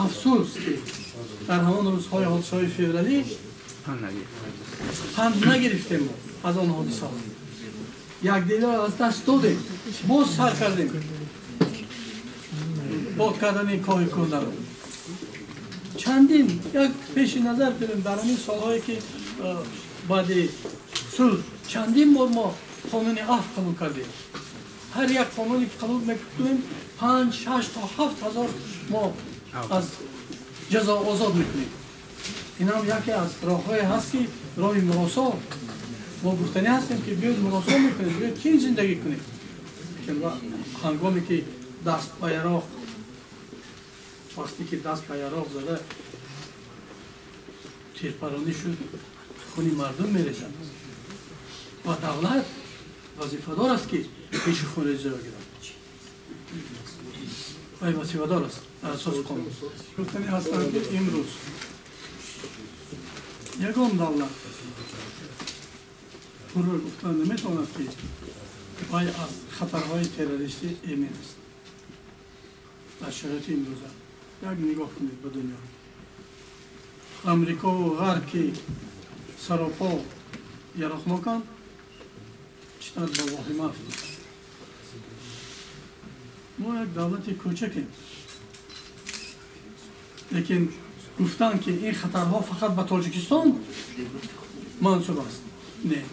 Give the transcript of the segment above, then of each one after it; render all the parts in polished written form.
افسوس که در همان روزهای حادثه‌های فوریه پند نگرفتیم ما از آن حادثه. یک دیگر از دست دادیم، باز سر کردیم باد کردن کاه کنده رو. چندین یک پیش نظر بریم در همین سالهایی که بعد صلح چندین بار ما قانون عفو قبول کردیم. هر یک قانونی که قبول میکنیم 5، 6 تا 7 هزار ما از جزا آزاد میکنیم. این هم یکی از راه‌های هست که راه مراسا. ما گفتنی هستیم که بیاید مراسا میکنیم، بیاید چین زندگی کنیم. که هنگامی که دست به یراق، وقتی که دست به یراق زده تیرپرانی شد، خون مردم میریزد و دولت وظیفه‌دار است که پیش خون ریزی را گیرد. وی وظیفه‌دار است در اساس قانون. گفتنی هستند که امروز یگان دولت پرور گفتن نمیتواند که وی از خطرهای تروریستی ایمن است. در شرایط امروزه یک نگاه کنید به دنیا. امریکا و غرب که سراپا یراق نکند چطور با واهمه افتید. ما یک دولت کوچکیم، لیکن گفتن که این خطرها فقط به تاجیکستان منسوب است. نه.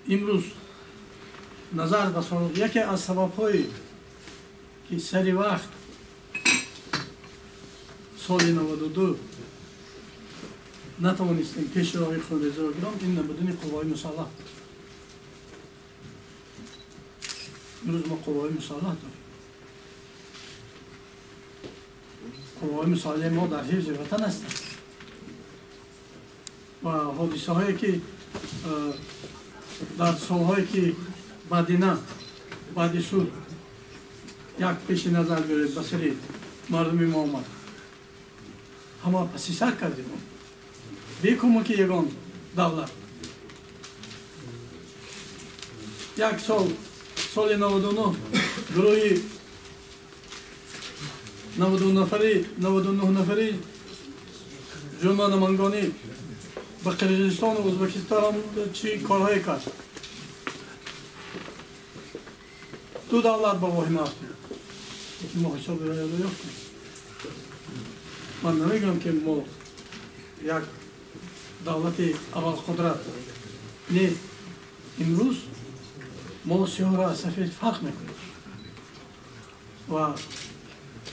امروز نظر به سال یکی از سبب‌های که سری وقت سال 92 نتوانستیم پیش راه خود ریزی را گیریم، این نبودن قوای مسلح. امروز ما قوای مسلح داریم. قوای مسلح ما در حفظ وطن هستند و حادثه هایی که در سالهایی که بعد صلح یک پیش نظر برید به سری مردم ما آمد، همه پسی سر کردیم بی کمک یگان دولت. یک سال 99 گروهی 99 نفری جمعه نمانگانی به قرقیزستان و ازبکستان هم چی کارهای کرد. دو دولت با واهمه افتید که ما حساب را یافتیم. من نمیگم که ما یک دولت اول قدرت نه. امروز ما سیاه را از سفید فرق میکنیم و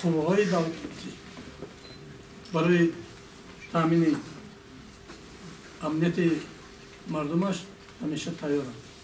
قوه‌های دولتی برای تامین امنیت مردمش همیشه تیار است.